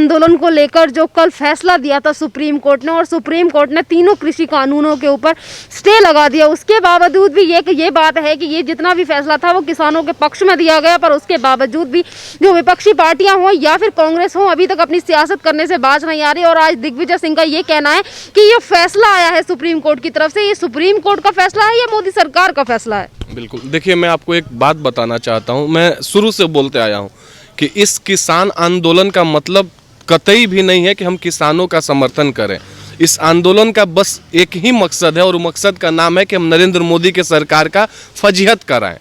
आंदोलन को लेकर जो कल फैसला दिया था सुप्रीम कोर्ट ने, और सुप्रीम कोर्ट ने तीनों कृषि कानूनों के ऊपर स्टे लगा दिया, उसके बावजूद भी ये बात है कि ये जितना भी फैसला था वो किसानों के पक्ष में दिया गया, पर उसके बावजूद भी जो विपक्षी पार्टियां हों या फिर कांग्रेस हो अभी तक अपनी सियासत करने से बाज नहीं आ रही। और आज दिग्विजय सिंह का ये कहना है कि ये फैसला आया है सुप्रीम कोर्ट की तरफ से, ये सुप्रीम कोर्ट का फैसला है या मोदी सरकार का फैसला है? बिल्कुल, देखिए मैं आपको एक बात बताना चाहता हूँ, मैं शुरू से बोलते आया हूँ कि इस किसान आंदोलन का मतलब कतई भी नहीं है कि हम किसानों का समर्थन करें। इस आंदोलन का बस एक ही मकसद है और मकसद का नाम है कि हम नरेंद्र मोदी के सरकार का फजीहत कराएं।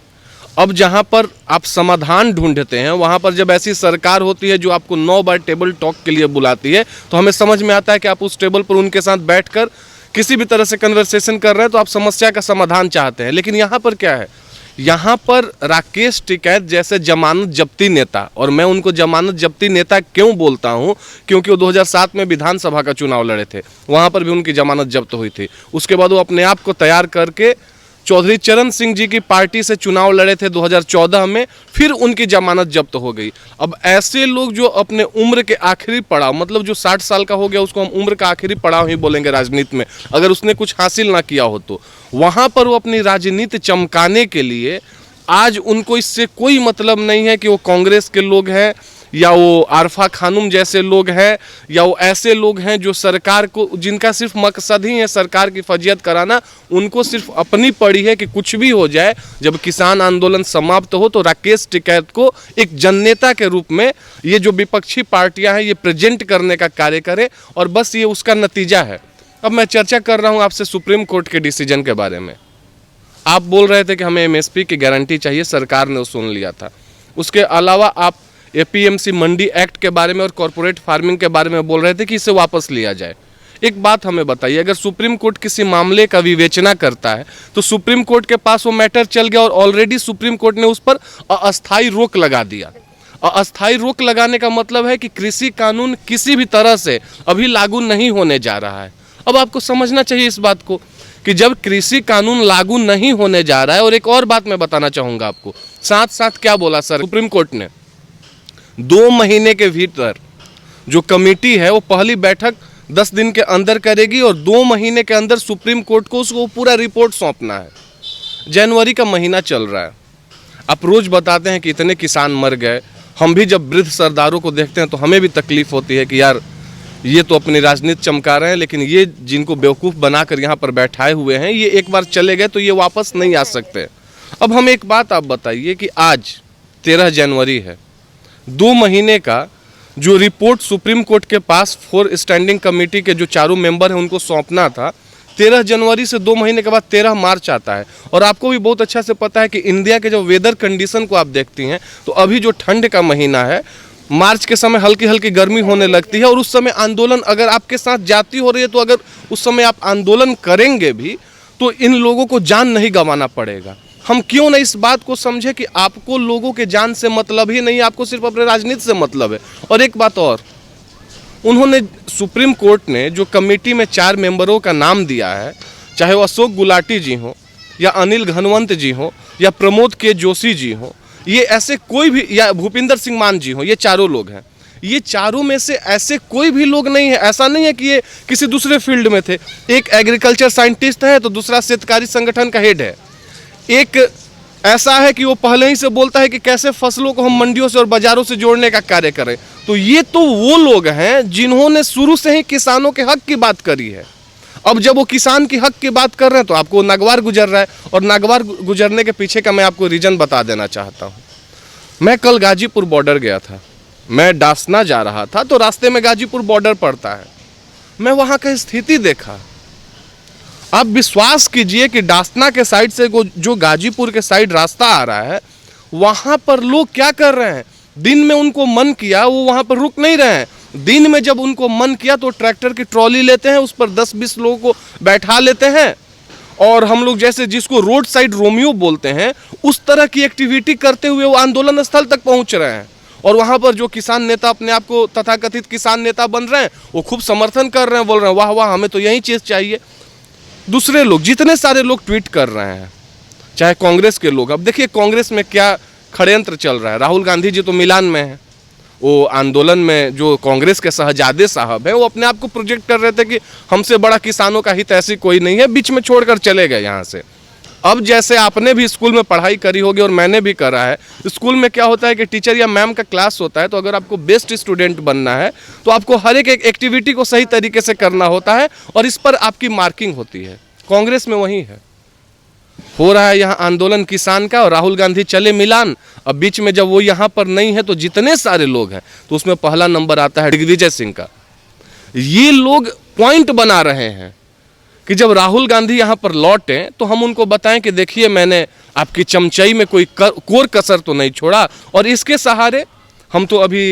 अब जहां पर आप समाधान ढूंढते हैं, वहां पर जब ऐसी सरकार होती है जो आपको 9 बार टेबल टॉक के लिए बुलाती है, तो हमें समझ में आता है कि आप उस टेबल पर उनके साथ बैठकर किसी भी तरह से कन्वर्सेशन कर रहे हैं तो आप समस्या का समाधान चाहते हैं। लेकिन यहाँ पर क्या है, यहाँ पर राकेश टिकैत जैसे जमानत जब्ती नेता, और मैं उनको जमानत जब्ती नेता क्यों बोलता हूँ, क्योंकि वो 2007 में विधानसभा का चुनाव लड़े थे, वहाँ पर भी उनकी जमानत जब्त हुई थी। उसके बाद वो अपने आप को तैयार करके चौधरी चरण सिंह जी की पार्टी से चुनाव लड़े थे 2014 में, फिर उनकी जमानत जब्त हो गई। अब ऐसे लोग जो अपने उम्र के आखिरी पड़ाव, मतलब जो 60 साल का हो गया उसको हम उम्र का आखिरी पड़ाव ही बोलेंगे राजनीति में, अगर उसने कुछ हासिल ना किया हो तो वहाँ पर वो अपनी राजनीति चमकाने के लिए, आज उनको इससे कोई मतलब नहीं है कि वो कांग्रेस के लोग हैं या वो आरफा खानुम जैसे लोग हैं या वो ऐसे लोग हैं जो सरकार को, जिनका सिर्फ मकसद ही है सरकार की फजीहत कराना। उनको सिर्फ अपनी पड़ी है कि कुछ भी हो जाए, जब किसान आंदोलन समाप्त हो तो राकेश टिकैत को एक जननेता के रूप में ये जो विपक्षी पार्टियां हैं ये प्रेजेंट करने का कार्य करे, और बस ये उसका नतीजा है। अब मैं चर्चा कर रहा हूँ आपसे सुप्रीम कोर्ट के डिसीजन के बारे में। आप बोल रहे थे कि हमें एमएसपी की गारंटी चाहिए, सरकार ने वो सुन लिया था। उसके अलावा आप एपीएमसी मंडी एक्ट के बारे में और कॉर्पोरेट फार्मिंग के बारे में बोल रहे थे कि इसे वापस लिया जाए। एक बात हमें बताइए, अगर सुप्रीम कोर्ट किसी मामले का विवेचना करता है तो सुप्रीम कोर्ट के पास वो मैटर चल गया और ऑलरेडी सुप्रीम कोर्ट ने उस पर अस्थायी रोक लगा दिया। अस्थायी रोक लगाने का मतलब है कि कृषि कानून किसी भी तरह से अभी लागू नहीं होने जा रहा है। अब आपको समझना चाहिए इस बात को कि जब कृषि कानून लागू नहीं होने जा रहा है, और एक और बात मैं बताना चाहूँगा आपको, साथ साथ क्या बोला सर सुप्रीम कोर्ट ने, 2 महीने के भीतर जो कमेटी है वो पहली बैठक 10 दिन के अंदर करेगी और 2 महीने के अंदर सुप्रीम कोर्ट को उसको पूरा रिपोर्ट सौंपना है। जनवरी का महीना चल रहा है, आप रोज बताते हैं कि इतने किसान मर गए। हम भी जब वृद्ध सरदारों को देखते हैं तो हमें भी तकलीफ होती है कि यार ये तो अपनी राजनीति चमका रहे हैं, लेकिन ये जिनको बेवकूफ़ बनाकर यहाँ पर बैठाए हुए हैं ये एक बार चले गए तो ये वापस नहीं आ सकते। अब हम एक बात आप बताइए कि आज 13 जनवरी है, 2 महीने का जो रिपोर्ट सुप्रीम कोर्ट के पास 4 स्टैंडिंग कमेटी के जो चारों मेंबर हैं उनको सौंपना था, 13 जनवरी से 2 महीने के बाद 13 मार्च आता है। और आपको भी बहुत अच्छा से पता है कि इंडिया के जो वेदर कंडीशन को आप देखती हैं तो अभी जो ठंड का महीना है, मार्च के समय हल्की हल्की गर्मी होने लगती है, और उस समय आंदोलन अगर आपके साथ जाती हो रही है तो अगर उस समय आप आंदोलन करेंगे भी तो इन लोगों को जान नहीं गंवाना पड़ेगा। हम क्यों ना इस बात को समझे कि आपको लोगों के जान से मतलब ही नहीं, आपको सिर्फ अपने राजनीति से मतलब है। और एक बात और, उन्होंने सुप्रीम कोर्ट ने जो कमेटी में 4 मेंबरों का नाम दिया है, चाहे वो अशोक गुलाटी जी हो या अनिल घनवंत जी हो या प्रमोद के जोशी जी हो, ये ऐसे कोई भी, या भूपिंदर सिंह मान जी हो, ये चारों लोग हैं। ये चारों में से ऐसे कोई भी लोग नहीं है, ऐसा नहीं है कि ये किसी दूसरे फील्ड में थे। एक एग्रीकल्चर साइंटिस्ट है तो दूसरा शेतकारी संगठन का हेड है, एक ऐसा है कि वो पहले ही से बोलता है कि कैसे फसलों को हम मंडियों से और बाजारों से जोड़ने का कार्य करें। तो ये तो वो लोग हैं जिन्होंने शुरू से ही किसानों के हक की बात करी है। अब जब वो किसान की हक की बात कर रहे हैं तो आपको नागवार गुजर रहा है, और नागवार गुजरने के पीछे का मैं आपको रीजन बता देना चाहता हूँ। मैं कल गाजीपुर बॉर्डर गया था, मैं डासना जा रहा था तो रास्ते में गाजीपुर बॉर्डर पड़ता है, मैं वहाँ का स्थिति देखा। आप विश्वास कीजिए कि डासना के साइड से जो गाजीपुर के साइड रास्ता आ रहा है, वहाँ पर लोग क्या कर रहे हैं, दिन में उनको मन किया वो वहाँ पर रुक नहीं रहे हैं। दिन में जब उनको मन किया तो ट्रैक्टर की ट्रॉली लेते हैं, उस पर 10-20 लोगों को बैठा लेते हैं, और हम लोग जैसे जिसको रोड साइड रोमियो बोलते हैं उस तरह की एक्टिविटी करते हुए वो आंदोलन स्थल तक पहुँच रहे हैं। और वहाँ पर जो किसान नेता अपने आप को तथाकथित किसान नेता बन रहे हैं वो खूब समर्थन कर रहे हैं, बोल रहे हैं वाह वाह हमें तो यही चीज़ चाहिए। दूसरे लोग, जितने सारे लोग ट्वीट कर रहे हैं, चाहे कांग्रेस के लोग, अब देखिए कांग्रेस में क्या षड्यंत्र चल रहा है। राहुल गांधी जी तो मिलान में हैं, वो आंदोलन में जो कांग्रेस के शहजादे साहब हैं, वो अपने आप को प्रोजेक्ट कर रहे थे कि हमसे बड़ा किसानों का हित ऐसी कोई नहीं है, बीच में छोड़कर चले गए यहाँ से। अब जैसे आपने भी स्कूल में पढ़ाई करी होगी और मैंने भी करा है, स्कूल में क्या होता है कि टीचर या मैम का क्लास होता है, तो अगर आपको बेस्ट स्टूडेंट बनना है तो आपको हर एक एक्टिविटी को सही तरीके से करना होता है और इस पर आपकी मार्किंग होती है। कांग्रेस में वही है, हो रहा है यहाँ आंदोलन किसान का, और राहुल गांधी चले मिलान। अब बीच में जब वो यहाँ पर नहीं है तो जितने सारे लोग हैं तो उसमें पहला नंबर आता है दिग्विजय सिंह का। ये लोग पॉइंट बना रहे हैं कि जब राहुल गांधी यहाँ पर लौटे तो हम उनको बताएं कि देखिए मैंने आपकी चमचाई में कोई कोर कसर तो नहीं छोड़ा, और इसके सहारे हम तो अभी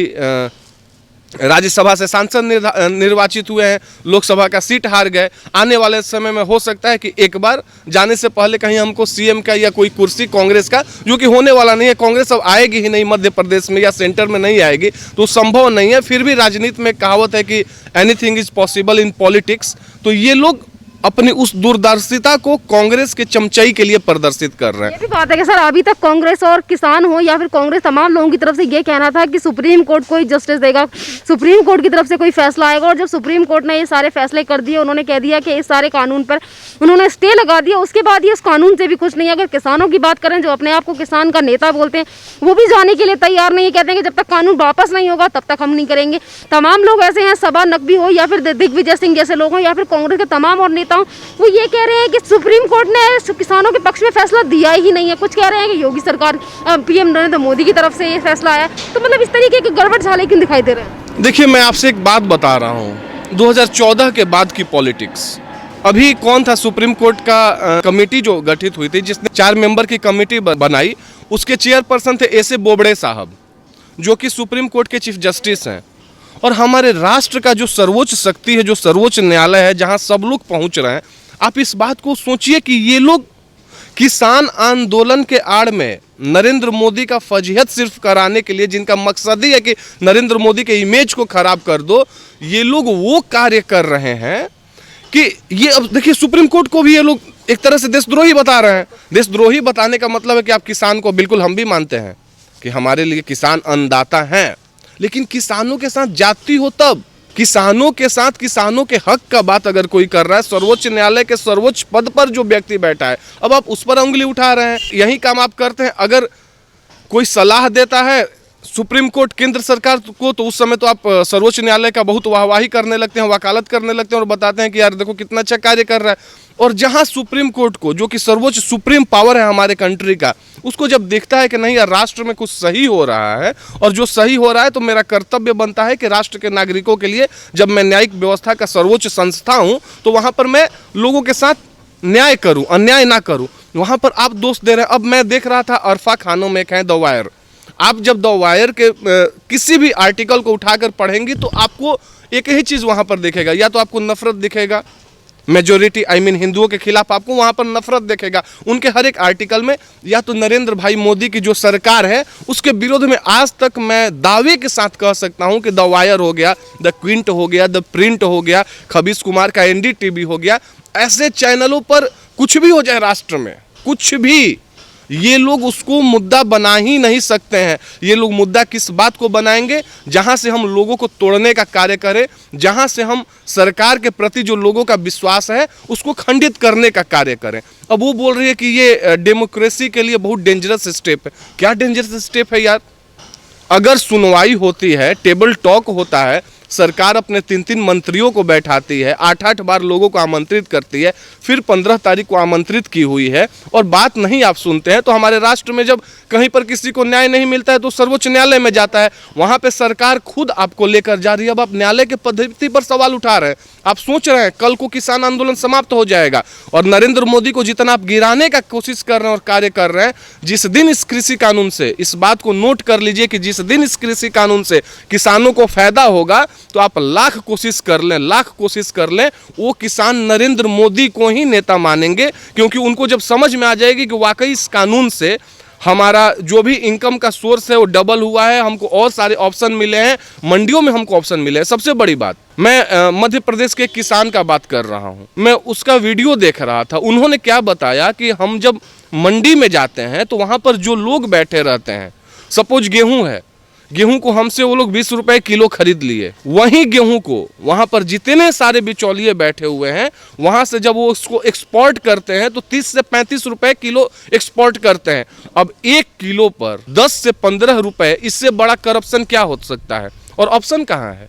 राज्यसभा से सांसद निर्वाचित हुए हैं, लोकसभा का सीट हार गए। आने वाले समय में हो सकता है कि एक बार जाने से पहले कहीं हमको सीएम का या कोई कुर्सी कांग्रेस का, जो कि होने वाला नहीं है, कांग्रेस अब आएगी ही नहीं मध्य प्रदेश में या सेंटर में नहीं आएगी, तो संभव नहीं है। फिर भी राजनीति में कहावत है कि anything is possible in politics. तो ये लोग अपनी उस दूरदर्शिता को कांग्रेस के चमचाई के लिए प्रदर्शित कर रहे हैं। ये भी बात है कि सर अभी तक कांग्रेस और किसान हो या फिर कांग्रेस तमाम लोगों की तरफ से ये कहना था कि सुप्रीम कोर्ट कोई जस्टिस देगा, सुप्रीम कोर्ट की तरफ से कोई फैसला आएगा, और जब सुप्रीम कोर्ट ने ये सारे फैसले कर दिए, उन्होंने कह दिया कि इस सारे कानून पर उन्होंने स्टे लगा दिया, उसके बाद ये उस कानून से भी खुश नहीं है। अगर किसानों की बात करें, जो अपने आप को किसान का नेता बोलते हैं, वो भी जाने के लिए तैयार नहीं है, कहते हैं कि जब तक कानून वापस नहीं होगा तब तक हम नहीं करेंगे। तमाम लोग ऐसे हैं, सभा नकवी हो या फिर दिग्विजय सिंह जैसे लोग हों या फिर कांग्रेस के तमाम और नेता हों, वो ये कह रहे हैं कि सुप्रीम कोर्ट ने किसानों के पक्ष में फैसला दिया ही नहीं है। कुछ कह रहे हैं कि योगी सरकार पीएम नरेंद्र मोदी की तरफ से ये फैसला आया, तो मतलब इस तरीके के गड़बड़ झाले क्यों दिखाई दे रहे हैं? देखिए, मैं आपसे एक बात बता रहा हूँ, 2014 के बाद की पॉलिटिक्स। अभी कौन था सुप्रीम कोर्ट का कमेटी जो गठित हुई थी, जिसने 4 मेंबर की कमेटी बनाई, उसके चेयरपर्सन थे एस ए बोबड़े साहब, जो कि सुप्रीम कोर्ट के चीफ जस्टिस हैं। और हमारे राष्ट्र का जो सर्वोच्च शक्ति है, जो सर्वोच्च न्यायालय है, जहाँ सब लोग पहुँच रहे हैं, आप इस बात को सोचिए कि ये लोग किसान आंदोलन के आड़ में नरेंद्र मोदी का फजीहत सिर्फ कराने के लिए, जिनका मकसद ही है कि नरेंद्र मोदी के इमेज को खराब कर दो, ये लोग वो कार्य कर रहे हैं कि ये, अब देखिए सुप्रीम कोर्ट को भी ये लोग एक तरह से देशद्रोही बता रहे हैं। देशद्रोही बताने का मतलब है कि आप किसान को, बिल्कुल हम भी मानते हैं कि हमारे लिए किसान अन्नदाता हैं, लेकिन किसानों के साथ जाति हो तब, किसानों के साथ किसानों के हक का बात अगर कोई कर रहा है, सर्वोच्च न्यायालय के सर्वोच्च पद पर जो व्यक्ति बैठा है, अब आप उस पर उंगली उठा रहे हैं। यही काम आप करते हैं। अगर कोई सलाह देता है सुप्रीम कोर्ट केंद्र सरकार को, तो उस समय तो आप सर्वोच्च न्यायालय का बहुत वाहवाही करने लगते हैं, वकालत करने लगते हैं और बताते हैं कि यार देखो कितना अच्छा कार्य कर रहा है। और जहां सुप्रीम कोर्ट को, जो कि सर्वोच्च सुप्रीम पावर है हमारे कंट्री का, उसको जब देखता है कि नहीं यार राष्ट्र में कुछ सही हो रहा है, और जो सही हो रहा है, तो मेरा कर्तव्य बनता है कि राष्ट्र के नागरिकों के लिए, जब मैं न्यायिक व्यवस्था का सर्वोच्च संस्था हूं, तो वहां पर मैं लोगों के साथ न्याय करूं, अन्याय ना करूं। वहां पर आप दोष दे रहे हैं। अब मैं देख रहा था अरफा खानों में एक है द वायर, आप जब द वायर के किसी भी आर्टिकल को उठाकर पढ़ेंगी तो आपको एक ही चीज़ वहाँ पर दिखेगा, या तो आपको नफरत दिखेगा, मेजोरिटी आई मीन हिंदुओं के खिलाफ आपको वहाँ पर नफरत दिखेगा उनके हर एक आर्टिकल में, या तो नरेंद्र भाई मोदी की जो सरकार है उसके विरोध में। आज तक मैं दावे के साथ कह सकता हूँ कि द वायर हो गया, द क्विंट हो गया, द प्रिंट हो गया, खबीस कुमार का NDTV हो गया, ऐसे चैनलों पर कुछ भी हो जाए राष्ट्र में, कुछ भी, ये लोग उसको मुद्दा बना ही नहीं सकते हैं। ये लोग मुद्दा किस बात को बनाएंगे? जहां से हम लोगों को तोड़ने का कार्य करें, जहां से हम सरकार के प्रति जो लोगों का विश्वास है उसको खंडित करने का कार्य करें। अब वो बोल रही है कि ये डेमोक्रेसी के लिए बहुत डेंजरस स्टेप है। क्या डेंजरस स्टेप है यार? अगर सुनवाई होती है, टेबल टॉक होता है, सरकार अपने 3-3 मंत्रियों को बैठाती है, 8-8 बार लोगों को आमंत्रित करती है, फिर 15 तारीख को आमंत्रित की हुई है, और बात नहीं आप सुनते हैं, तो हमारे राष्ट्र में जब कहीं पर किसी को न्याय नहीं मिलता है तो सर्वोच्च न्यायालय में जाता है, वहां पे सरकार खुद आपको लेकर जा रही है। अब आप न्यायालय के पद्धति पर सवाल उठा रहे हैं। आप सोच रहे हैं कल को किसान आंदोलन समाप्त हो जाएगा, और नरेंद्र मोदी को जितना आप गिराने का कोशिश कर रहे हैं और कार्य कर रहे हैं, जिस दिन इस कृषि कानून से, इस बात को नोट कर लीजिए कि जिस दिन इस कृषि कानून से किसानों को फायदा होगा, तो आप लाख कोशिश कर लें, वो किसान नरेंद्र मोदी को ही नेता मानेंगे, क्योंकि उनको जब समझ में आ जाएगी कि वाकई इस कानून से हमारा जो भी इनकम का सोर्स है वो डबल हुआ है, हमको और सारे ऑप्शन मिले हैं, मंडियों में हमको ऑप्शन मिले हैं। सबसे बड़ी बात, मैं मध्य प्रदेश के किसान का बात कर रहा हूं, मैं उसका वीडियो देख रहा था। उन्होंने क्या बताया कि हम जब मंडी में जाते हैं तो वहां पर जो लोग बैठे रहते हैं, सपोज गेहूं है, गेहूं को हमसे वो लोग 20 रुपए किलो खरीद लिए। वहीं गेहूं को वहां पर जितने सारे बिचौलिए बैठे हुए हैं, वहां से जब वो उसको एक्सपोर्ट करते हैं तो 30 से 35 रुपए किलो एक्सपोर्ट करते हैं। अब 1 किलो पर 10 से 15 रुपए, इससे बड़ा करप्शन क्या हो सकता है? और ऑप्शन कहाँ है?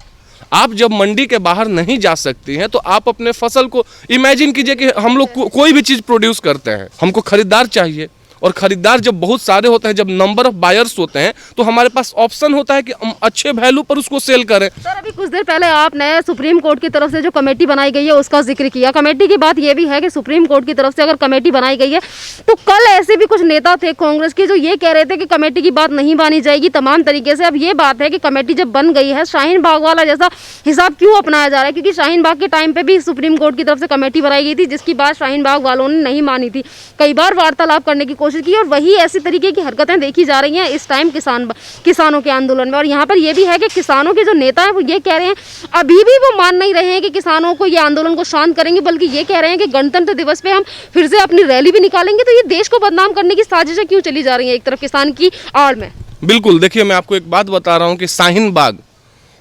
आप जब मंडी के बाहर नहीं जा सकती हैं तो आप अपने फसल को इमेजिन कीजिए कि हम लोग कोई भी चीज़ प्रोड्यूस करते हैं, हमको खरीदार चाहिए, और खरीदार जब बहुत सारे होते हैं, जब नंबर ऑफ बायर्स होते हैं, तो हमारे पास ऑप्शन होता है कि हम अच्छे वैल्यू पर उसको सेल करें। सर, अभी कुछ देर पहले आपने सुप्रीम कोर्ट की तरफ से जो कमेटी बनाई गई है उसका जिक्र किया। कमेटी की बात यह भी है कि सुप्रीम कोर्ट की तरफ से अगर कमेटी बनाई गई है तो कल ऐसे भी कुछ नेता थे कांग्रेस के जो ये कह रहे थे कि कमेटी की बात नहीं मानी जाएगी तमाम तरीके से। अब ये बात है कि कमेटी जब बन गई है, शाहीन बाग वाला जैसा हिसाब क्यों अपनाया जा रहा है? क्योंकि शाहीन बाग के टाइम पे भी सुप्रीम कोर्ट की तरफ से कमेटी बनाई गई थी, जिसकी बात शाहीन बाग वालों ने नहीं मानी थी। कई बार वार्तालाप करने की कोशिश की और वही ऐसी तरीके की हरकतें देखी जा रही हैं इस टाइम किसानों के आंदोलन में। और यहाँ पर यह भी है कि किसानों के जो नेता हैं वो ये कह रहे हैं, अभी भी वो मान नहीं रहे हैं कि किसानों को ये आंदोलन को शांत करेंगे, बल्कि ये कह रहे हैं कि गणतंत्र दिवस पे हम फिर से अपनी रैली भी निकालेंगे। तो ये देश को बदनाम करने की साजिशें क्यों चली जा रही हैं एक तरफ किसान की आड़ में? बिल्कुल, देखिए मैं आपको एक बात बता रहा हूँ कि शाहीन बाग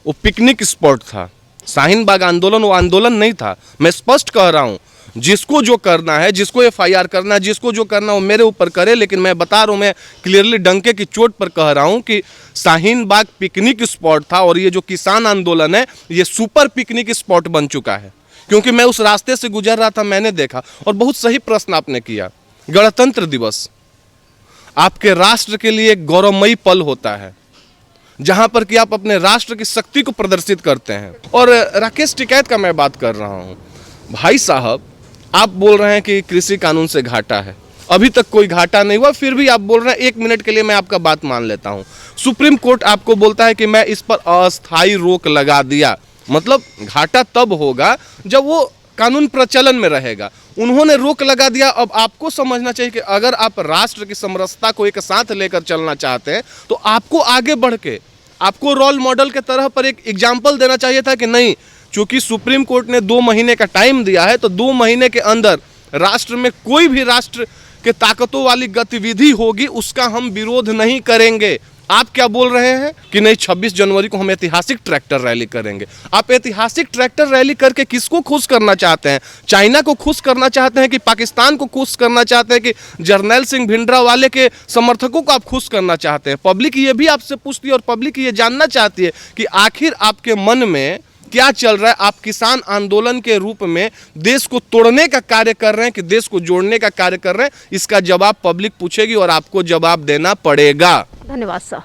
वो पिकनिक स्पॉट था। शाहीन बाग आंदोलन वो आंदोलन नहीं था। मैं स्पष्ट कह रहा हूँ, जिसको जो करना है, जिसको FIR करना है, जिसको जो करना है वो मेरे ऊपर करे, लेकिन मैं बता रहा हूँ, मैं क्लियरली डंके की चोट पर कह रहा हूँ कि शाहीन बाग पिकनिक स्पॉट था और ये जो किसान आंदोलन है ये सुपर पिकनिक स्पॉट बन चुका है। क्योंकि मैं उस रास्ते से गुजर रहा था, मैंने देखा। और बहुत सही प्रश्न आपने किया। गणतंत्र दिवस आपके राष्ट्र के लिए एक गौरवमयी पल होता है, जहां पर कि आप अपने राष्ट्र की शक्ति को प्रदर्शित करते हैं। और राकेश टिकैत का मैं बात कर रहा हूं। भाई साहब, आप बोल रहे हैं कि कृषि कानून से घाटा है, अभी तक कोई घाटा नहीं हुआ, फिर भी आप बोल रहे हैं। 1 मिनट के लिए मैं आपका बात मान लेता हूं। सुप्रीम कोर्ट आपको बोलता है कि मैं इस पर अस्थायी रोक लगा दिया, मतलब घाटा तब होगा जब वो कानून प्रचलन में रहेगा। उन्होंने रोक लगा दिया। अब आपको समझना चाहिए कि अगर आप राष्ट्र की समरसता को एक साथ लेकर चलना चाहते हैं तो आपको आगे बढ़ के, आपको रोल मॉडल के तरह पर एक एग्जाम्पल देना चाहिए था कि नहीं, चूंकि सुप्रीम कोर्ट ने 2 महीने का टाइम दिया है तो 2 महीने के अंदर राष्ट्र में कोई भी राष्ट्र के ताकतों वाली गतिविधि होगी उसका हम विरोध नहीं करेंगे। आप क्या बोल रहे हैं कि नहीं 26 जनवरी को हम ऐतिहासिक ट्रैक्टर रैली करेंगे। आप ऐतिहासिक ट्रैक्टर रैली करके किसको खुश करना चाहते हैं? चाइना को खुश करना चाहते हैं कि पाकिस्तान को खुश करना चाहते हैं कि जर्नैल सिंह भिंडरावाले के समर्थकों को आप खुश करना चाहते हैं? पब्लिक ये भी आपसे पूछती है और पब्लिक ये जानना चाहती है कि आखिर आपके मन में क्या चल रहा है। आप किसान आंदोलन के रूप में देश को तोड़ने का कार्य कर रहे हैं कि देश को जोड़ने का कार्य कर रहे हैं? इसका जवाब पब्लिक पूछेगी और आपको जवाब देना पड़ेगा। धन्यवाद सर।